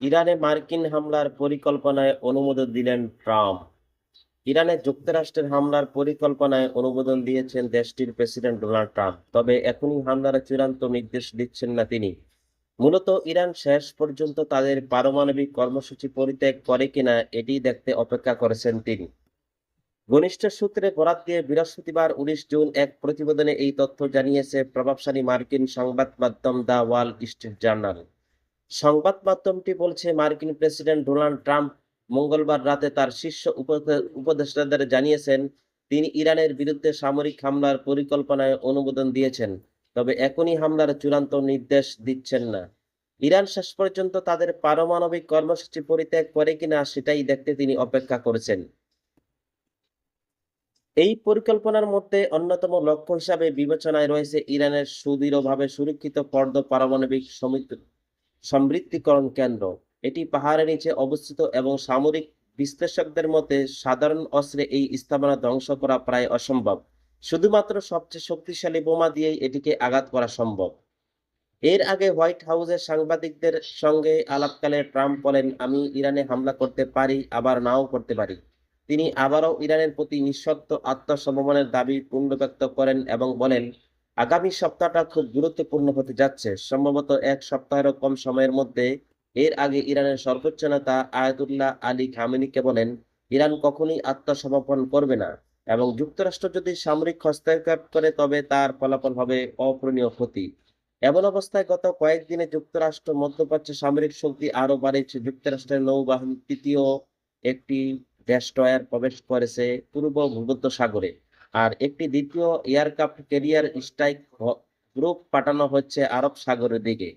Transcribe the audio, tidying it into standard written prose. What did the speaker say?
ইরানে মার্কিন হামলার পরিকল্পনায় অনুমোদন দিলেন ট্রাম্প। ইরানে যুক্তরাষ্ট্রের হামলার পরিকল্পনায় অনুমোদন দিয়েছেন দেশটির প্রেসিডেন্ট ডোনাল্ড ট্রাম্প, তবে এখনই হামলার চূড়ান্ত নির্দেশ দিচ্ছেন না তিনি। মূলত ইরান শেষ পর্যন্ত তাদের পারমাণবিক কর্মসূচি পরিত্যাগ করে কিনা এটি দেখতে অপেক্ষা করেছেন তিনি। ঘনিষ্ঠ সূত্রে বরাত দিয়ে বৃহস্পতিবার 19 জুন এক প্রতিবেদনে এই তথ্য জানিয়েছে প্রভাবশালী মার্কিন সংবাদ মাধ্যম দ্য ওয়াল স্ট্রিট জার্নাল। সংবাদ মাধ্যমটি বলছে, মার্কিন প্রেসিডেন্ট ডোনাল্ড ট্রাম্প মঙ্গলবার রাতে তার শীর্ষ উপদেষ্টাদের জানিয়েছেন তিনি ইরানের বিরুদ্ধে সামরিক হামলার পরিকল্পনায় অনুমোদন দিয়েছেন, তবে এখনই হামলার চূড়ান্ত নির্দেশ দিচ্ছেন না। ইরান শেষ পর্যন্ত তাদের পারমাণবিক কর্মসূচি পরিত্যাগ করে কিনা সেটাই দেখতে তিনি অপেক্ষা করেছেন। এই পরিকল্পনার মধ্যে অন্যতম লক্ষ্য হিসাবে বিবেচনায় রয়েছে ইরানের সুদৃঢ়ভাবে সুরক্ষিত ফর্দ পারমাণবিক সমৃদ্ধিকরণ কেন্দ্র। এটি পাহাড়ের নিচে অবস্থিত এবং সামরিক বিশ্লেষকদের মতে সাধারণ অস্ত্রে এই স্থাপনা ধ্বংস করা প্রায় অসম্ভব। শুধুমাত্র সবচেয়ে শক্তিশালী বোমা দিয়েই এটিকে আঘাত করা সম্ভব। এর আগে হোয়াইট হাউসের সাংবাদিকদের সঙ্গে আলাপকালে ট্রাম্প বলেন, আমি ইরানে হামলা করতে পারি, আবার নাও করতে পারি। তিনি আবারও ইরানের প্রতি নিঃশর্ত আত্মসমর্পণের দাবি পুনর্ব্যক্ত করেন এবং বলেন, আগামী সপ্তাহটা খুব গুরুত্বপূর্ণ হতে যাচ্ছে, সম্ভবত এক সপ্তাহেরও কম সময়ের মধ্যে। এর আগে ইরানের সর্বোচ্চ নেতা আয়াতুল্লাহ আলী খামেনিকে বলেন, ইরান কখনোই আত্মসমর্পণ করবে না এবং যুক্তরাষ্ট্র যদি সামরিক হস্তক্ষেপ করে তবে তার ফলাফল হবে অপূরণীয় ক্ষতি। এমন অবস্থায় গত কয়েকদিনে যুক্তরাষ্ট্র মধ্যপ্রাচ্যে সামরিক শক্তি আরো বাড়িয়েছে। যুক্তরাষ্ট্রের নৌবাহিনী তৃতীয় একটি ডেস্ট্রয়ার প্রবেশ করেছে পূর্ব ভূমধ্যসাগরে, আর একটি দ্বিতীয় এয়ারক্রাফট ক্যারিয়ার স্ট্রাইক গ্রুপ পাঠানো হচ্ছে আরব সাগরের দিকে।